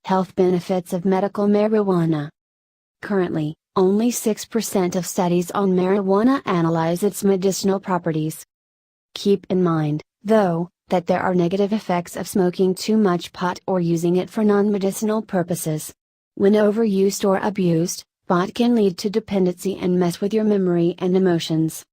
Health benefits of medical marijuana. Currently, only 6% of studies on marijuana analyze its medicinal properties. Keep in mind, though, that there are negative effects of smoking too much pot or using it for non-medicinal purposes. When overused or abused, pot can lead to dependency and mess with your memory and emotions.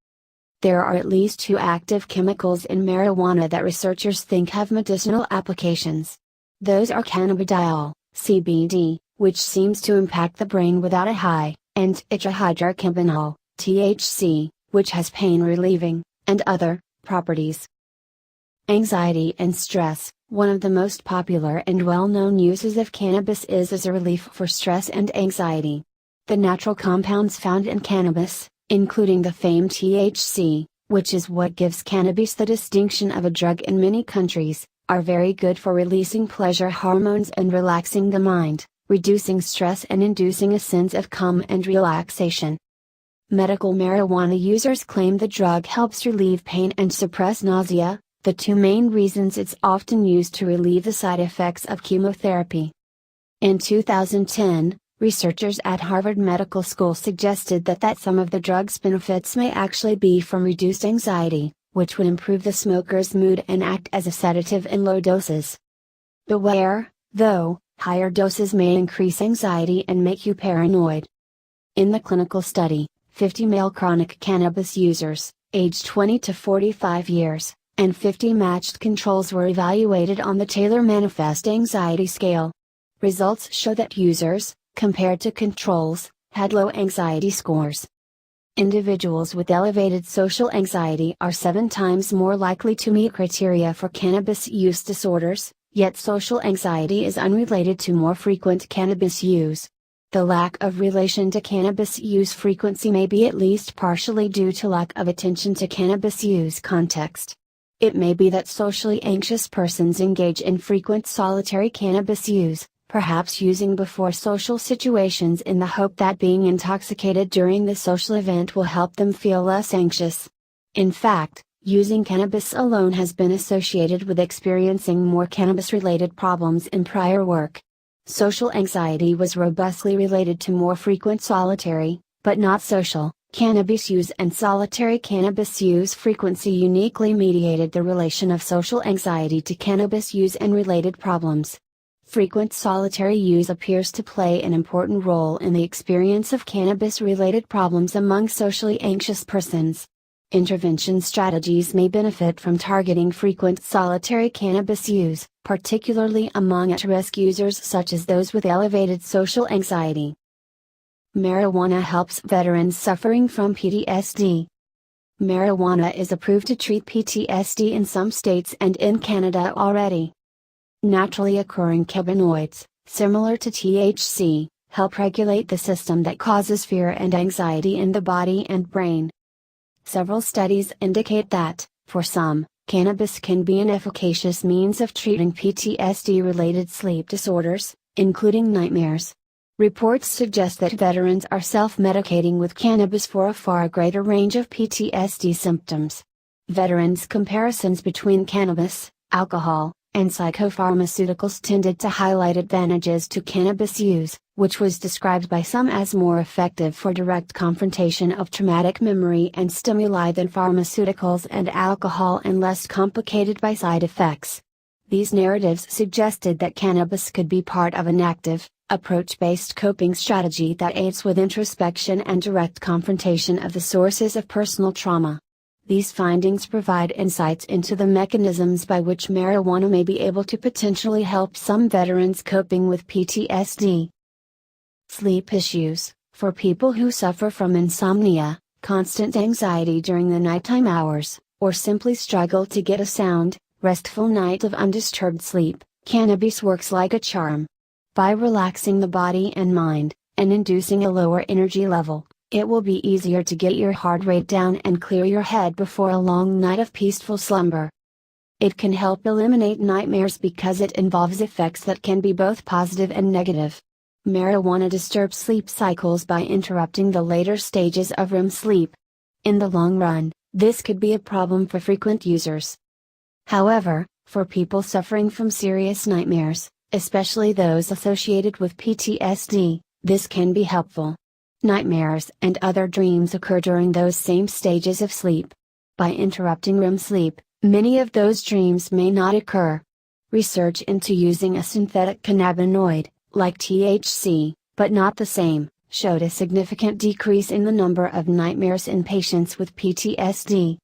There are at least 2 active chemicals in marijuana that researchers think have medicinal applications. Those are cannabidiol, CBD, which seems to impact the brain without a high, and tetrahydrocannabinol, THC, which has pain-relieving, and other, properties. Anxiety and stress. One of the most popular and well-known uses of cannabis is as a relief for stress and anxiety. The natural compounds found in cannabis, including the famed THC, which is what gives cannabis the distinction of a drug in many countries, are very good for releasing pleasure hormones and relaxing the mind, reducing stress and inducing a sense of calm and relaxation. Medical marijuana users claim the drug helps relieve pain and suppress nausea, the 2 main reasons it's often used to relieve the side effects of chemotherapy. In 2010, researchers at Harvard Medical School suggested that some of the drug's benefits may actually be from reduced anxiety, which would improve the smoker's mood and act as a sedative in low doses. Beware, though, higher doses may increase anxiety and make you paranoid. In the clinical study, 50 male chronic cannabis users, aged 20 to 45 years, and 50 matched controls were evaluated on the Taylor Manifest Anxiety Scale. Results show that users, compared to controls, had low anxiety scores. Individuals with elevated social anxiety are 7 times more likely to meet criteria for cannabis use disorders, yet social anxiety is unrelated to more frequent cannabis use. The lack of relation to cannabis use frequency may be at least partially due to lack of attention to cannabis use context. It may be that socially anxious persons engage in frequent solitary cannabis use, perhaps using before social situations in the hope that being intoxicated during the social event will help them feel less anxious. In fact, using cannabis alone has been associated with experiencing more cannabis-related problems in prior work. Social anxiety was robustly related to more frequent solitary, but not social, cannabis use, and solitary cannabis use frequency uniquely mediated the relation of social anxiety to cannabis use and related problems. Frequent solitary use appears to play an important role in the experience of cannabis-related problems among socially anxious persons. Intervention strategies may benefit from targeting frequent solitary cannabis use, particularly among at-risk users such as those with elevated social anxiety. Marijuana helps veterans suffering from PTSD. Marijuana is approved to treat PTSD in some states and in Canada already. Naturally occurring cannabinoids, similar to THC, help regulate the system that causes fear and anxiety in the body and brain. Several studies indicate that, for some, cannabis can be an efficacious means of treating PTSD-related sleep disorders, including nightmares. Reports suggest that veterans are self-medicating with cannabis for a far greater range of PTSD symptoms. Veterans' comparisons between cannabis, alcohol, and psychopharmaceuticals tended to highlight advantages to cannabis use, which was described by some as more effective for direct confrontation of traumatic memory and stimuli than pharmaceuticals and alcohol, and less complicated by side effects. These narratives suggested that cannabis could be part of an active, approach-based coping strategy that aids with introspection and direct confrontation of the sources of personal trauma. These findings provide insights into the mechanisms by which marijuana may be able to potentially help some veterans coping with PTSD. Sleep issues. For people who suffer from insomnia, constant anxiety during the nighttime hours, or simply struggle to get a sound, restful night of undisturbed sleep, cannabis works like a charm. By relaxing the body and mind, and inducing a lower energy level, it will be easier to get your heart rate down and clear your head before a long night of peaceful slumber. It can help eliminate nightmares because it involves effects that can be both positive and negative. Marijuana disturbs sleep cycles by interrupting the later stages of REM sleep. In the long run, this could be a problem for frequent users. However, for people suffering from serious nightmares, especially those associated with PTSD. This can be helpful. Nightmares and other dreams occur during those same stages of sleep. By interrupting REM sleep, many of those dreams may not occur. Research into using a synthetic cannabinoid, like THC, but not the same, showed a significant decrease in the number of nightmares in patients with PTSD.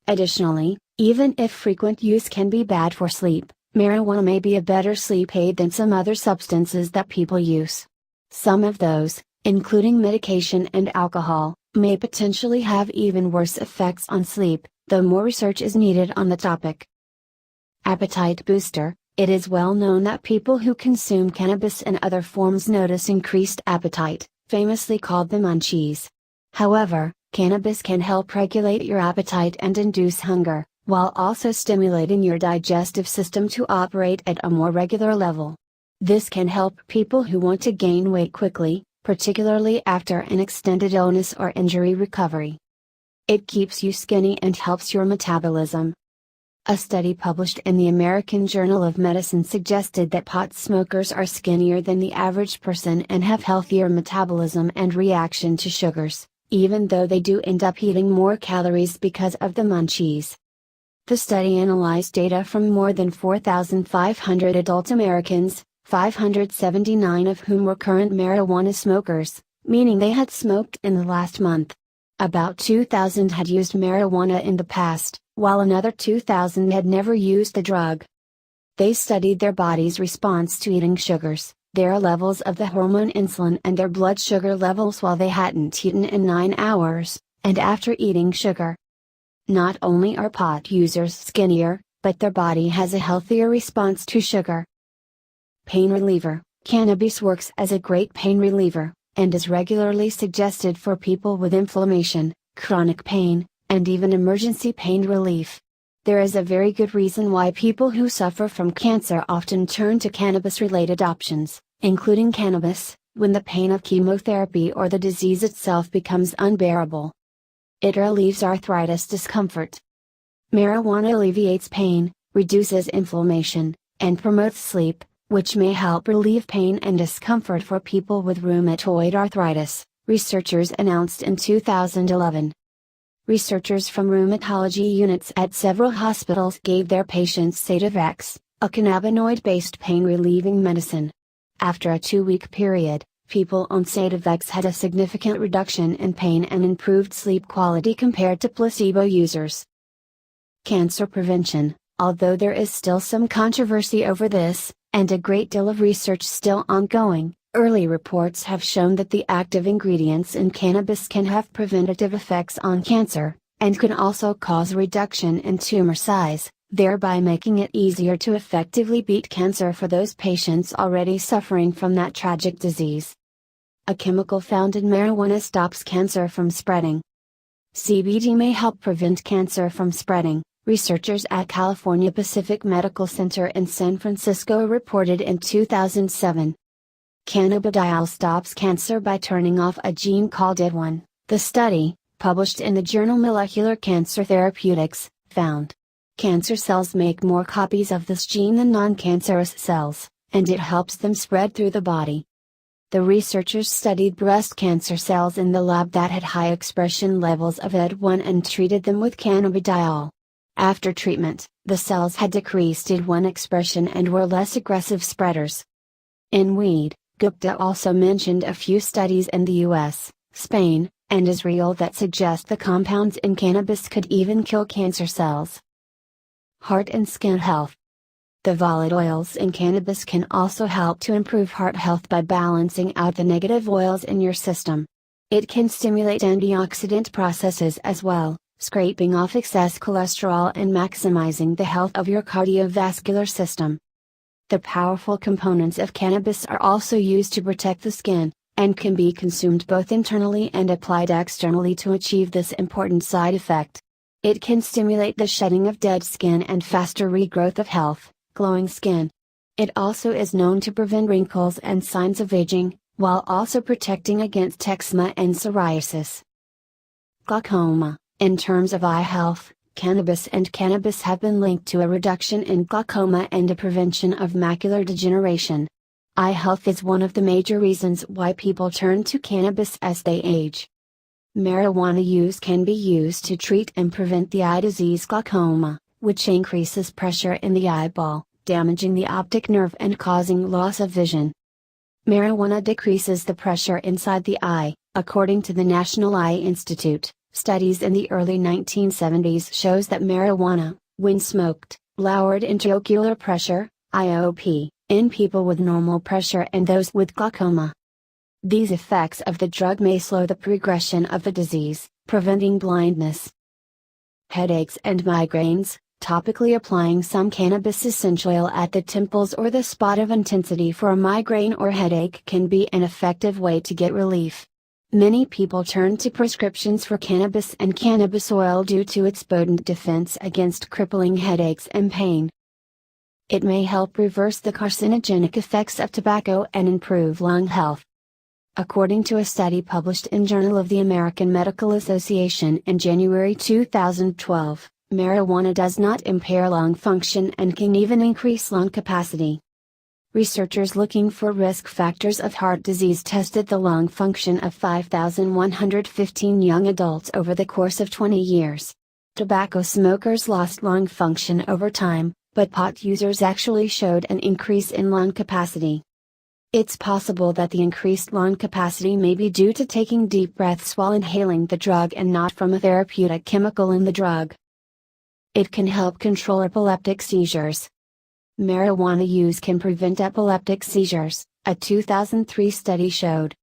Additionally, even if frequent use can be bad for sleep, marijuana may be a better sleep aid than some other substances that people use. Some of those, including medication and alcohol, may potentially have even worse effects on sleep, though more research is needed on the topic. Appetite booster. It is well known that people who consume cannabis and other forms notice increased appetite, famously called the munchies. However, cannabis can help regulate your appetite and induce hunger, while also stimulating your digestive system to operate at a more regular level. This can help people who want to gain weight quickly, particularly after an extended illness or injury recovery. It keeps you skinny and helps your metabolism. A study published in the American Journal of Medicine suggested that pot smokers are skinnier than the average person and have healthier metabolism and reaction to sugars, even though they do end up eating more calories because of the munchies. The study analyzed data from more than 4,500 adult Americans, 579 of whom were current marijuana smokers, meaning they had smoked in the last month. About 2,000 had used marijuana in the past, while another 2,000 had never used the drug. They studied their body's response to eating sugars, their levels of the hormone insulin and their blood sugar levels while they hadn't eaten in 9 hours, and after eating sugar. Not only are pot users skinnier, but their body has a healthier response to sugar. Pain reliever. Cannabis works as a great pain reliever, and is regularly suggested for people with inflammation, chronic pain, and even emergency pain relief. There is a very good reason why people who suffer from cancer often turn to cannabis-related options, including cannabis, when the pain of chemotherapy or the disease itself becomes unbearable. It relieves arthritis discomfort. Marijuana alleviates pain, reduces inflammation, and promotes sleep, which may help relieve pain and discomfort for people with rheumatoid arthritis, researchers announced in 2011. Researchers from rheumatology units at several hospitals gave their patients Sativex, a cannabinoid-based pain-relieving medicine. After a 2-week period, people on Sativex had a significant reduction in pain and improved sleep quality compared to placebo users. Cancer prevention. Although there is still some controversy over this, and a great deal of research still ongoing, early reports have shown that the active ingredients in cannabis can have preventative effects on cancer, and can also cause a reduction in tumor size, thereby making it easier to effectively beat cancer for those patients already suffering from that tragic disease. A chemical found in marijuana stops cancer from spreading. CBD may help prevent cancer from spreading. Researchers at California Pacific Medical Center in San Francisco reported in 2007. Cannabidiol stops cancer by turning off a gene called ID1. The study, published in the journal Molecular Cancer Therapeutics, found cancer cells make more copies of this gene than non-cancerous cells, and it helps them spread through the body. The researchers studied breast cancer cells in the lab that had high expression levels of ID1 and treated them with cannabidiol. After treatment, the cells had decreased ID1 expression and were less aggressive spreaders. In weed, Gupta also mentioned a few studies in the US, Spain, and Israel that suggest the compounds in cannabis could even kill cancer cells. Heart and skin health. The volatile oils in cannabis can also help to improve heart health by balancing out the negative oils in your system. It can stimulate antioxidant processes as well, scraping off excess cholesterol and maximizing the health of your cardiovascular system. The powerful components of cannabis are also used to protect the skin, and can be consumed both internally and applied externally to achieve this important side effect. It can stimulate the shedding of dead skin and faster regrowth of health, glowing skin. It also is known to prevent wrinkles and signs of aging, while also protecting against eczema and psoriasis. Glaucoma. In terms of eye health, Cannabis and cannabis have been linked to a reduction in glaucoma and a prevention of macular degeneration. Eye health is one of the major reasons why people turn to cannabis as they age. Marijuana use can be used to treat and prevent the eye disease glaucoma, which increases pressure in the eyeball, damaging the optic nerve and causing loss of vision. Marijuana decreases the pressure inside the eye, according to the National Eye Institute. Studies in the early 1970s shows that marijuana, when smoked, lowered intraocular pressure, IOP, in people with normal pressure and those with glaucoma. These effects of the drug may slow the progression of the disease, preventing blindness. Headaches and migraines. Topically applying some cannabis essential oil at the temples or the spot of intensity for a migraine or headache can be an effective way to get relief. Many people turn to prescriptions for cannabis and cannabis oil due to its potent defense against crippling headaches and pain. It may help reverse the carcinogenic effects of tobacco and improve lung health. According to a study published in Journal of the American Medical Association in January 2012, marijuana does not impair lung function and can even increase lung capacity. Researchers looking for risk factors of heart disease tested the lung function of 5,115 young adults over the course of 20 years. Tobacco smokers lost lung function over time, but pot users actually showed an increase in lung capacity. It's possible that the increased lung capacity may be due to taking deep breaths while inhaling the drug and not from a therapeutic chemical in the drug. It can help control epileptic seizures. Marijuana use can prevent epileptic seizures, a 2003 study showed.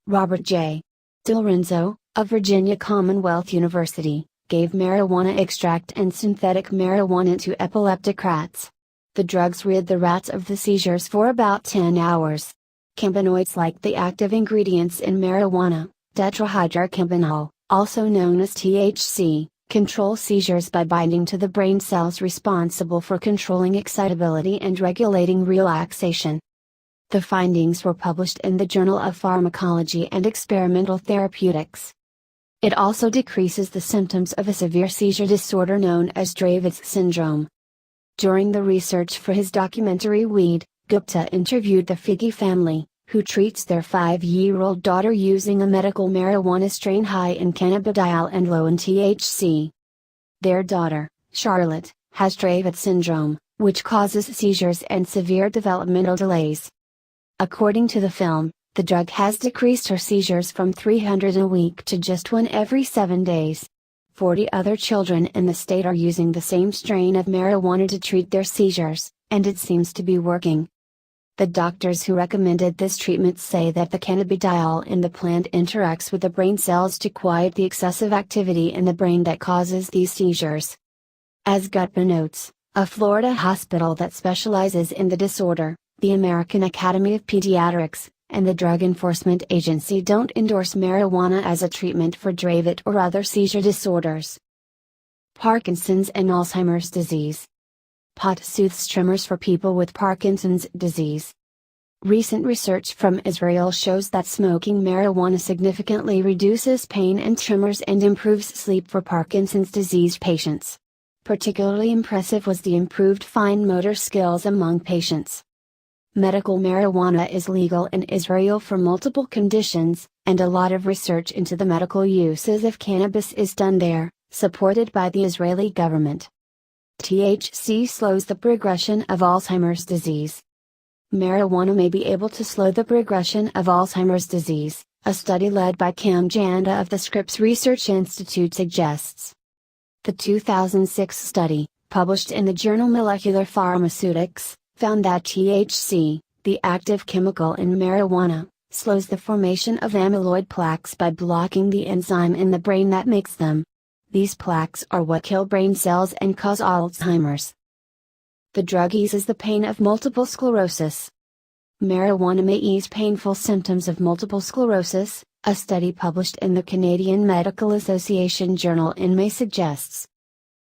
Robert J. DiLorenzo, of Virginia Commonwealth University, gave marijuana extract and synthetic marijuana to epileptic rats. The drugs rid the rats of the seizures for about 10 hours. Cannabinoids like the active ingredients in marijuana, tetrahydrocannabinol, also known as THC, control seizures by binding to the brain cells responsible for controlling excitability and regulating relaxation. The findings were published in the Journal of Pharmacology and Experimental Therapeutics. It also decreases the symptoms of a severe seizure disorder known as Dravet's syndrome. During the research for his documentary Weed, Gupta interviewed the Figi family, who treats their 5-year-old daughter using a medical marijuana strain high in cannabidiol and low in THC. Their daughter, Charlotte, has Dravet syndrome, which causes seizures and severe developmental delays. According to the film, the drug has decreased her seizures from 300 a week to just 1 every 7 days. 40 other children in the state are using the same strain of marijuana to treat their seizures, and it seems to be working. The doctors who recommended this treatment say that the cannabidiol in the plant interacts with the brain cells to quiet the excessive activity in the brain that causes these seizures. As Gupta notes, a Florida hospital that specializes in the disorder, the American Academy of Pediatrics, and the Drug Enforcement Agency don't endorse marijuana as a treatment for Dravet or other seizure disorders. Parkinson's and Alzheimer's disease. Pot soothes tremors for people with Parkinson's disease. Recent research from Israel shows that smoking marijuana significantly reduces pain and tremors and improves sleep for Parkinson's disease patients. Particularly impressive was the improved fine motor skills among patients. Medical marijuana is legal in Israel for multiple conditions, and a lot of research into the medical uses of cannabis is done there, supported by the Israeli government. THC slows the progression of Alzheimer's disease. Marijuana may be able to slow the progression of Alzheimer's disease, a study led by Kim Janda of the Scripps Research Institute suggests. The 2006 study, published in the journal Molecular Pharmaceutics, found that THC, the active chemical in marijuana, slows the formation of amyloid plaques by blocking the enzyme in the brain that makes them. These plaques are what kill brain cells and cause Alzheimer's. The drug eases the pain of multiple sclerosis. Marijuana may ease painful symptoms of multiple sclerosis, a study published in the Canadian Medical Association Journal in May suggests.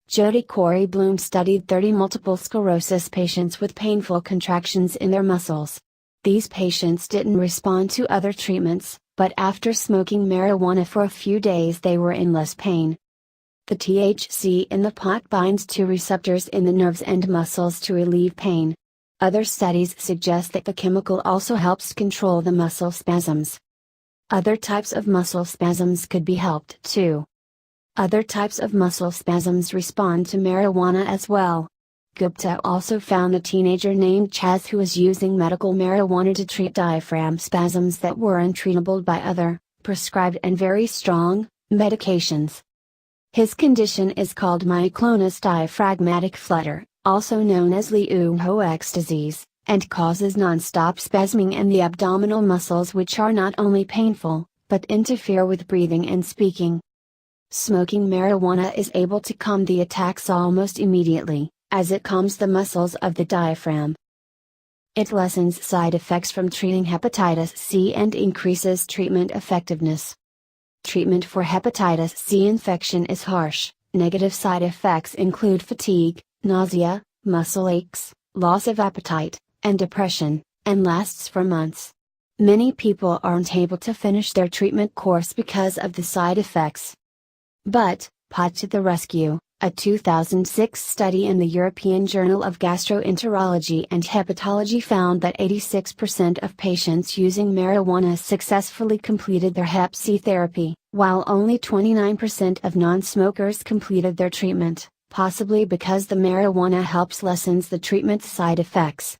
Jody Corey Bloom studied 30 multiple sclerosis patients with painful contractions in their muscles. These patients didn't respond to other treatments, but after smoking marijuana for a few days they were in less pain. The THC in the pot binds to receptors in the nerves and muscles to relieve pain. Other studies suggest that the chemical also helps control the muscle spasms. Other types of muscle spasms could be helped too. Other types of muscle spasms respond to marijuana as well. Gupta also found a teenager named Chaz who was using medical marijuana to treat diaphragm spasms that were untreatable by other, prescribed and very strong, medications. His condition is called myoclonus diaphragmatic flutter, also known as Leu-Hoek's disease, and causes non-stop spasming in the abdominal muscles which are not only painful, but interfere with breathing and speaking. Smoking marijuana is able to calm the attacks almost immediately, as it calms the muscles of the diaphragm. It lessens side effects from treating hepatitis C and increases treatment effectiveness. Treatment for hepatitis C infection is harsh. Negative side effects include fatigue, nausea, muscle aches, loss of appetite, and depression, and lasts for months. Many people aren't able to finish their treatment course because of the side effects. But, pot to the rescue. A 2006 study in the European Journal of Gastroenterology and Hepatology found that 86% of patients using marijuana successfully completed their Hep C therapy, while only 29% of non-smokers completed their treatment, possibly because the marijuana helps lessens the treatment's side effects.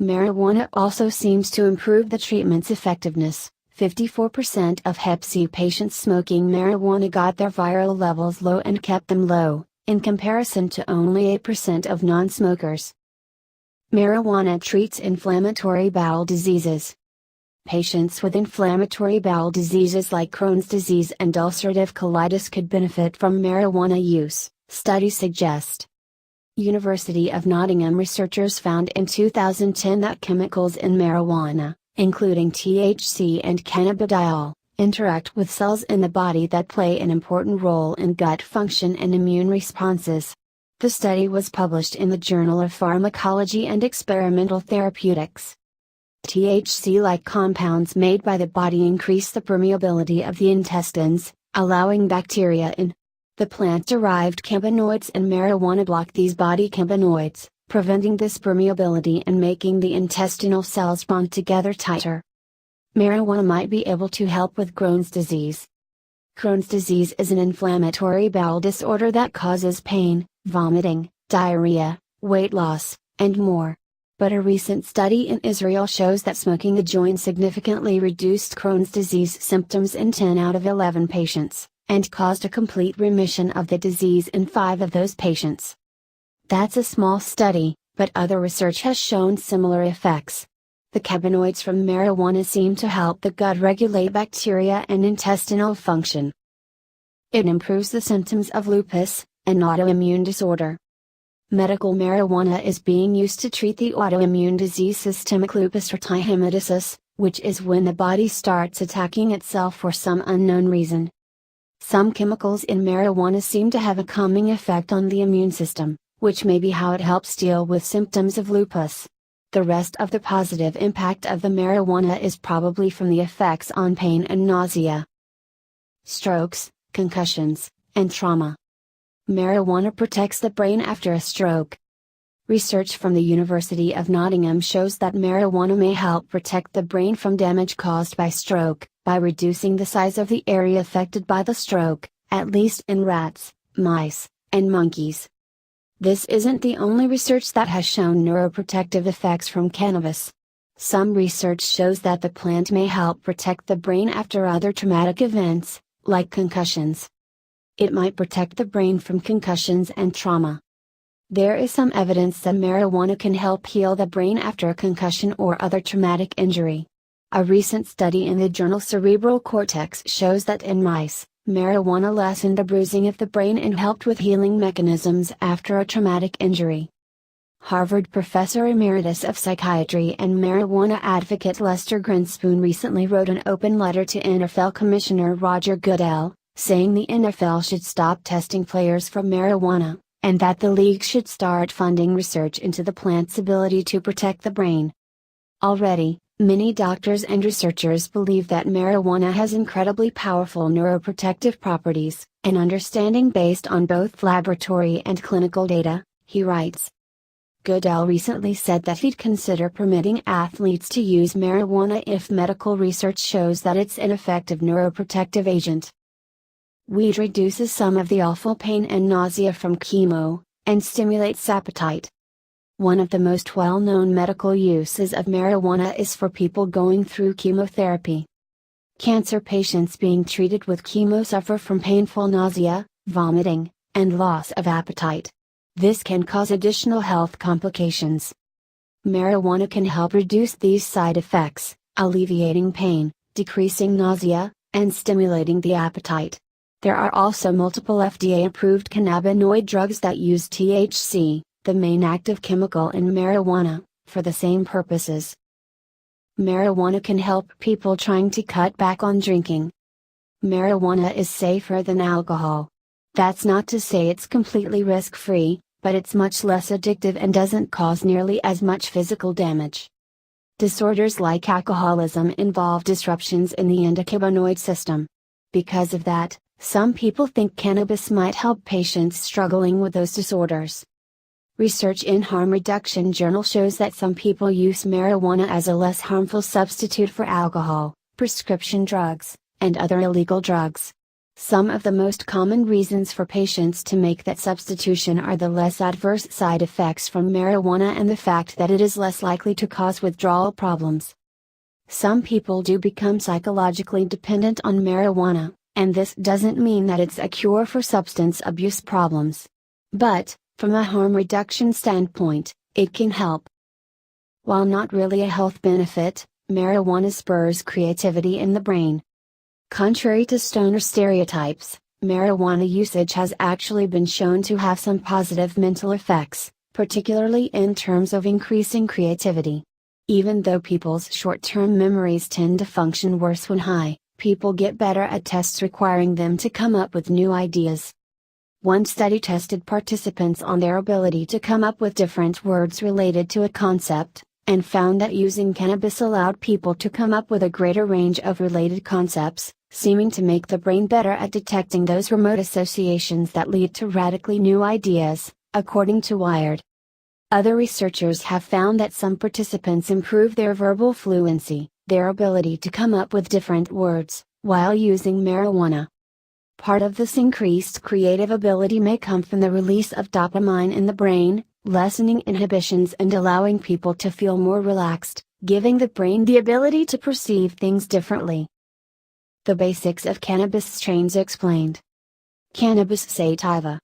Marijuana also seems to improve the treatment's effectiveness. 54% of Hep C patients smoking marijuana got their viral levels low and kept them low, in comparison to only 8% of non-smokers. Marijuana treats inflammatory bowel diseases. Patients with inflammatory bowel diseases like Crohn's disease and ulcerative colitis could benefit from marijuana use, studies suggest. University of Nottingham researchers found in 2010 that chemicals in marijuana, including THC and cannabidiol, interact with cells in the body that play an important role in gut function and immune responses. The study was published in the Journal of Pharmacology and Experimental Therapeutics. THC-like compounds made by the body increase the permeability of the intestines, allowing bacteria in. The plant-derived cannabinoids in marijuana block these body cannabinoids, preventing this permeability and making the intestinal cells bond together tighter. Marijuana might be able to help with Crohn's disease. Crohn's disease is an inflammatory bowel disorder that causes pain, vomiting, diarrhea, weight loss, and more. But a recent study in Israel shows that smoking a joint significantly reduced Crohn's disease symptoms in 10 out of 11 patients, and caused a complete remission of the disease in 5 of those patients. That's a small study, but other research has shown similar effects. The cannabinoids from marijuana seem to help the gut regulate bacteria and intestinal function. It improves the symptoms of lupus, an autoimmune disorder. Medical marijuana is being used to treat the autoimmune disease systemic lupus erythematosus, which is when the body starts attacking itself for some unknown reason. Some chemicals in marijuana seem to have a calming effect on the immune system, which may be how it helps deal with symptoms of lupus. The rest of the positive impact of the marijuana is probably from the effects on pain and nausea, strokes, concussions, and trauma. Marijuana protects the brain after a stroke. Research from the University of Nottingham shows that marijuana may help protect the brain from damage caused by stroke, by reducing the size of the area affected by the stroke, at least in rats, mice, and monkeys. This isn't the only research that has shown neuroprotective effects from cannabis. Some research shows that the plant may help protect the brain after other traumatic events, like concussions. It might protect the brain from concussions and trauma. There is some evidence that marijuana can help heal the brain after a concussion or other traumatic injury. A recent study in the journal Cerebral Cortex shows that in mice, marijuana lessened the bruising of the brain and helped with healing mechanisms after a traumatic injury. Harvard Professor Emeritus of Psychiatry and marijuana advocate Lester Grinspoon recently wrote an open letter to NFL Commissioner Roger Goodell, saying the NFL should stop testing players for marijuana, and that the league should start funding research into the plant's ability to protect the brain. Already, Many doctors and researchers believe that marijuana has incredibly powerful neuroprotective properties, an understanding based on both laboratory and clinical data, he writes. Goodell recently said that he'd consider permitting athletes to use marijuana if medical research shows that it's an effective neuroprotective agent. Weed reduces some of the awful pain and nausea from chemo, and stimulates appetite. One of the most well-known medical uses of marijuana is for people going through chemotherapy. Cancer patients being treated with chemo suffer from painful nausea, vomiting, and loss of appetite. This can cause additional health complications. Marijuana can help reduce these side effects, alleviating pain, decreasing nausea, and stimulating the appetite. There are also multiple FDA-approved cannabinoid drugs that use THC, the main active chemical in marijuana, for the same purposes. Marijuana can help people trying to cut back on drinking. Marijuana is safer than alcohol. That's not to say it's completely risk-free, but it's much less addictive and doesn't cause nearly as much physical damage. Disorders like alcoholism involve disruptions in the endocannabinoid system. Because of that, some people think cannabis might help patients struggling with those disorders. Research in Harm Reduction Journal shows that some people use marijuana as a less harmful substitute for alcohol, prescription drugs, and other illegal drugs. Some of the most common reasons for patients to make that substitution are the less adverse side effects from marijuana and the fact that it is less likely to cause withdrawal problems. Some people do become psychologically dependent on marijuana, and this doesn't mean that it's a cure for substance abuse problems. But, from a harm reduction standpoint, it can help. While not really a health benefit, marijuana spurs creativity in the brain. Contrary to stoner stereotypes, marijuana usage has actually been shown to have some positive mental effects, particularly in terms of increasing creativity. Even though people's short-term memories tend to function worse when high, people get better at tests requiring them to come up with new ideas. One study tested participants on their ability to come up with different words related to a concept, and found that using cannabis allowed people to come up with a greater range of related concepts, seeming to make the brain better at detecting those remote associations that lead to radically new ideas, according to Wired. Other researchers have found that some participants improve their verbal fluency, their ability to come up with different words, while using marijuana. Part of this increased creative ability may come from the release of dopamine in the brain, lessening inhibitions and allowing people to feel more relaxed, giving the brain the ability to perceive things differently. The basics of cannabis strains explained. Cannabis sativa.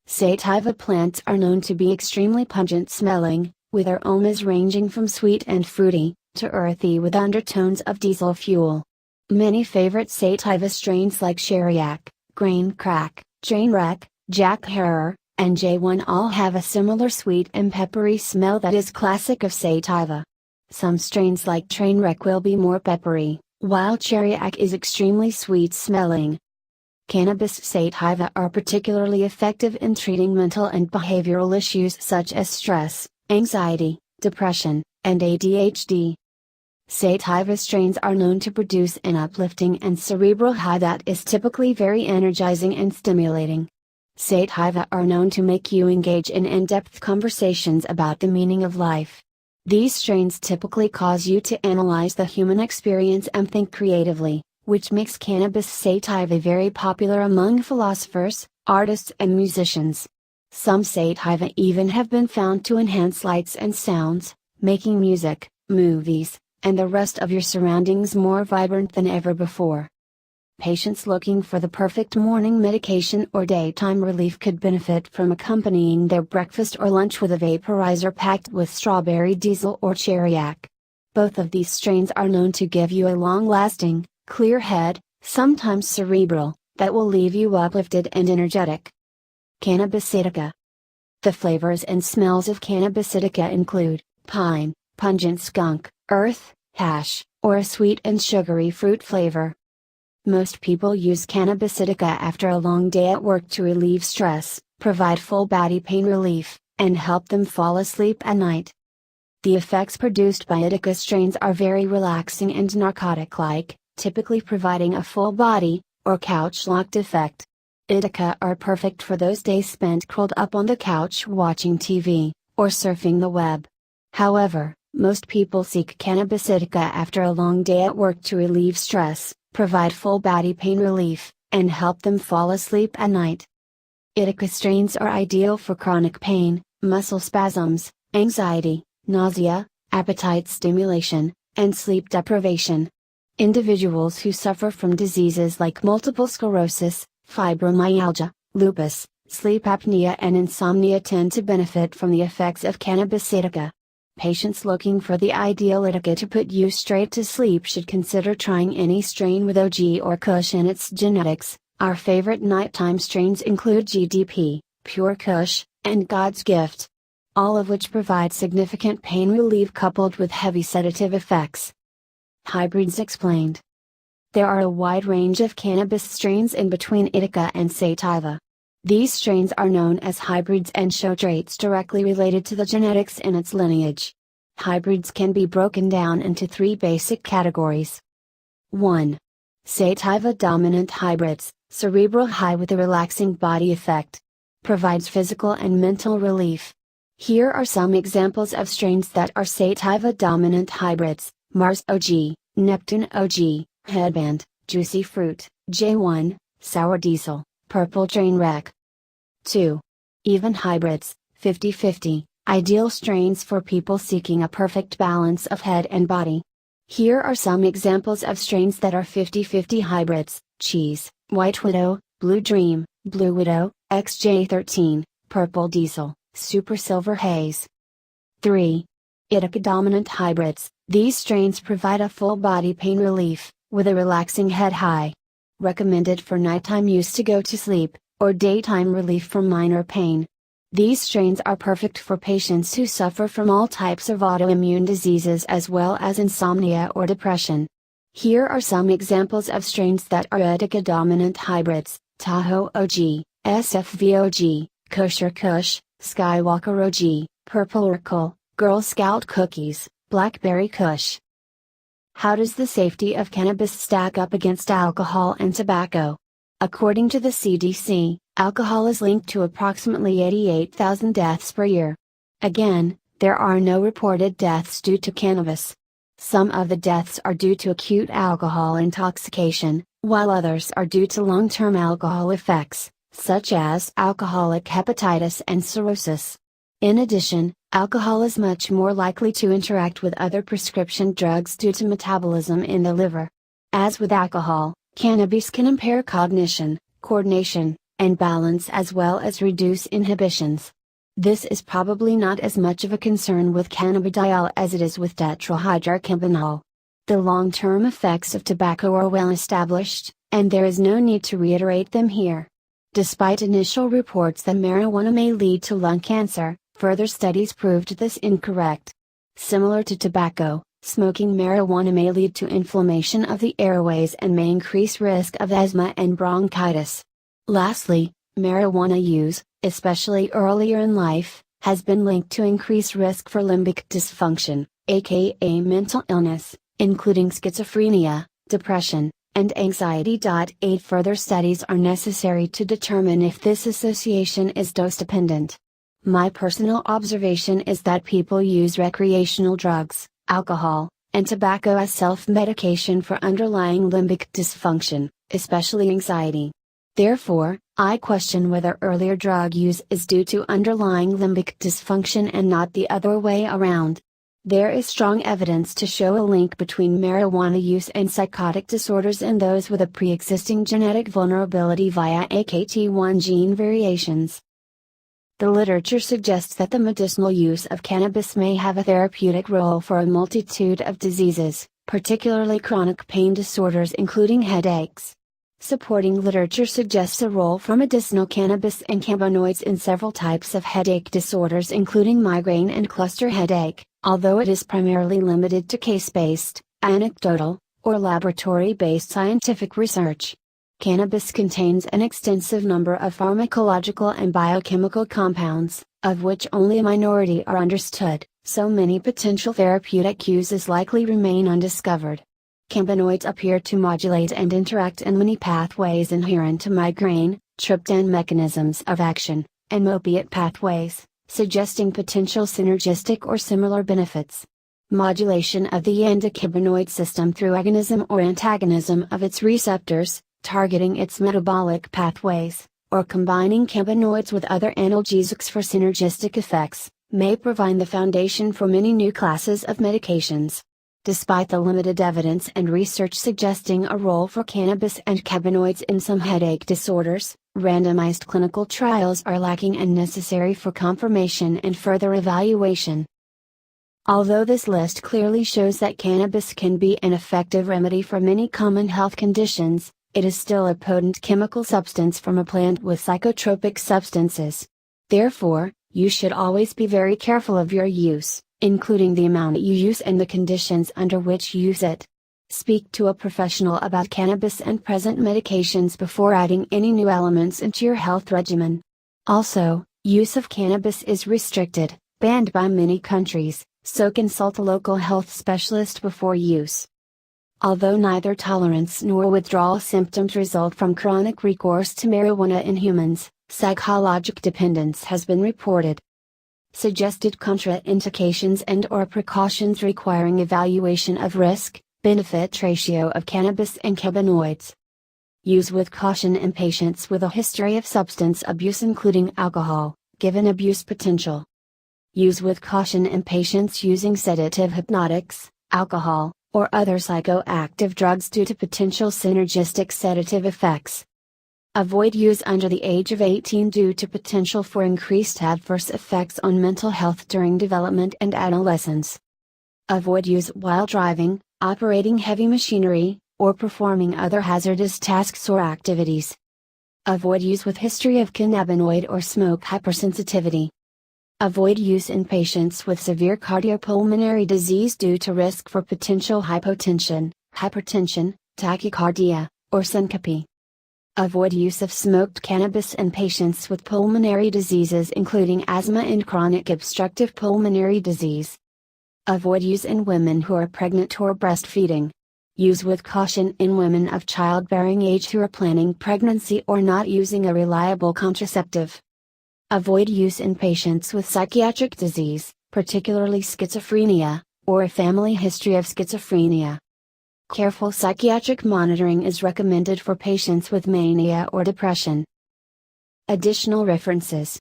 Sativa plants are known to be extremely pungent smelling, with aromas ranging from sweet and fruity, to earthy with undertones of diesel fuel. Many favorite sativa strains like Sheriak, Grain Crack, Trainwreck, Jack Herer, and J1 all have a similar sweet and peppery smell that is classic of sativa. Some strains like Trainwreck will be more peppery, while Sheriak is extremely sweet smelling. Cannabis sativa are particularly effective in treating mental and behavioral issues such as stress, anxiety, depression, and ADHD. Sativa strains are known to produce an uplifting and cerebral high that is typically very energizing and stimulating. Sativa are known to make you engage in in-depth conversations about the meaning of life. These strains typically cause you to analyze the human experience and think creatively, which makes cannabis sativa very popular among philosophers, artists and musicians. Some sativa even have been found to enhance lights and sounds, making music, movies, and the rest of your surroundings more vibrant than ever before. Patients looking for the perfect morning medication or daytime relief could benefit from accompanying their breakfast or lunch with a vaporizer packed with strawberry diesel or Sheriak. Both of these strains are known to give you a long-lasting, clear head, sometimes cerebral, that will leave you uplifted and energetic. Cannabis indica. The flavors and smells of cannabis indica include pine, pungent skunk, earth, hash, or a sweet and sugary fruit flavor. Most people use cannabis indica after a long day at work to relieve stress, provide full body pain relief, and help them fall asleep at night. The effects produced by indica strains are very relaxing and narcotic-like, typically providing a full body, or couch-locked effect. Indica are perfect for those days spent curled up on the couch watching TV, or surfing the web. However, most people seek cannabis indica after a long day at work to relieve stress, provide full body pain relief, and help them fall asleep at night. Indica strains are ideal for chronic pain, muscle spasms, anxiety, nausea, appetite stimulation, and sleep deprivation. Individuals who suffer from diseases like multiple sclerosis, fibromyalgia, lupus, sleep apnea and insomnia tend to benefit from the effects of cannabis indica. Patients looking for the ideal indica to put you straight to sleep should consider trying any strain with OG or Kush in its genetics. Our favorite nighttime strains include GDP, Pure Kush, and God's Gift, all of which provide significant pain relief coupled with heavy sedative effects. Hybrids explained. There are a wide range of cannabis strains in between indica and sativa. These strains are known as hybrids and show traits directly related to the genetics in its lineage. Hybrids can be broken down into three basic categories. 1. Sativa dominant hybrids, cerebral high with a relaxing body effect. Provides physical and mental relief. Here are some examples of strains that are sativa dominant hybrids: Mars OG, Neptune OG, Headband, Juicy Fruit, J1, Sour Diesel, Purple Trainwreck. 2. Even hybrids, 50-50, ideal strains for people seeking a perfect balance of head and body. Here are some examples of strains that are 50-50 hybrids: Cheese, White Widow, Blue Dream, Blue Widow, XJ13, Purple Diesel, Super Silver Haze. 3. Indica dominant hybrids, these strains provide a full body pain relief, with a relaxing head high. Recommended for nighttime use to go to sleep, or daytime relief from minor pain. These strains are perfect for patients who suffer from all types of autoimmune diseases as well as insomnia or depression. Here are some examples of strains that are indica dominant hybrids: Tahoe OG, SFV OG, Kosher Kush, Skywalker OG, Purple Oracle, Girl Scout Cookies, Blackberry Kush. How does the safety of cannabis stack up against alcohol and tobacco? According to the CDC, alcohol is linked to approximately 88,000 deaths per year. Again, there are no reported deaths due to cannabis. Some of the deaths are due to acute alcohol intoxication, while others are due to long-term alcohol effects, such as alcoholic hepatitis and cirrhosis. In addition, alcohol is much more likely to interact with other prescription drugs due to metabolism in the liver. As with alcohol, cannabis can impair cognition, coordination, and balance as well as reduce inhibitions. This is probably not as much of a concern with cannabidiol as it is with tetrahydrocannabinol. The long-term effects of tobacco are well established, and there is no need to reiterate them here. Despite initial reports that marijuana may lead to lung cancer, further studies proved this incorrect. Similar to tobacco, smoking marijuana may lead to inflammation of the airways and may increase risk of asthma and bronchitis. Lastly, marijuana use, especially earlier in life, has been linked to increased risk for limbic dysfunction, aka mental illness, including schizophrenia, depression, and anxiety. Further studies are necessary to determine if this association is dose-dependent. My personal observation is that people use recreational drugs, alcohol, and tobacco as self-medication for underlying limbic dysfunction, especially anxiety. Therefore, I question whether earlier drug use is due to underlying limbic dysfunction and not the other way around. There is strong evidence to show a link between marijuana use and psychotic disorders in those with a pre-existing genetic vulnerability via AKT1 gene variations. The literature suggests that the medicinal use of cannabis may have a therapeutic role for a multitude of diseases, particularly chronic pain disorders including headaches. Supporting literature suggests a role for medicinal cannabis and cannabinoids in several types of headache disorders including migraine and cluster headache, although it is primarily limited to case-based, anecdotal, or laboratory-based scientific research. Cannabis contains an extensive number of pharmacological and biochemical compounds, of which only a minority are understood, so many potential therapeutic uses likely remain undiscovered. Cannabinoids appear to modulate and interact in many pathways inherent to migraine, triptan mechanisms of action, and opiate pathways, suggesting potential synergistic or similar benefits. Modulation of the endocannabinoid system through agonism or antagonism of its receptors, targeting its metabolic pathways, or combining cannabinoids with other analgesics for synergistic effects, may provide the foundation for many new classes of medications. Despite the limited evidence and research suggesting a role for cannabis and cannabinoids in some headache disorders, randomized clinical trials are lacking and necessary for confirmation and further evaluation. Although this list clearly shows that cannabis can be an effective remedy for many common health conditions, it is still a potent chemical substance from a plant with psychotropic substances. Therefore, you should always be very careful of your use, including the amount you use and the conditions under which you use it. Speak to a professional about cannabis and present medications before adding any new elements into your health regimen. Also, use of cannabis is restricted, banned by many countries, so consult a local health specialist before use. Although neither tolerance nor withdrawal symptoms result from chronic recourse to marijuana in humans, psychologic dependence has been reported. Suggested contraindications and/or precautions requiring evaluation of risk-benefit ratio of cannabis and cannabinoids. Use with caution in patients with a history of substance abuse including alcohol, given abuse potential. Use with caution in patients using sedative hypnotics, alcohol, or other psychoactive drugs due to potential synergistic sedative effects. Avoid use under the age of 18 due to potential for increased adverse effects on mental health during development and adolescence. Avoid use while driving, operating heavy machinery, or performing other hazardous tasks or activities. Avoid use with history of cannabinoid or smoke hypersensitivity. Avoid use in patients with severe cardiopulmonary disease due to risk for potential hypotension, hypertension, tachycardia, or syncope. Avoid use of smoked cannabis in patients with pulmonary diseases including asthma and chronic obstructive pulmonary disease. Avoid use in women who are pregnant or breastfeeding. Use with caution in women of childbearing age who are planning pregnancy or not using a reliable contraceptive. Avoid use in patients with psychiatric disease, particularly schizophrenia, or a family history of schizophrenia. Careful psychiatric monitoring is recommended for patients with mania or depression. Additional references.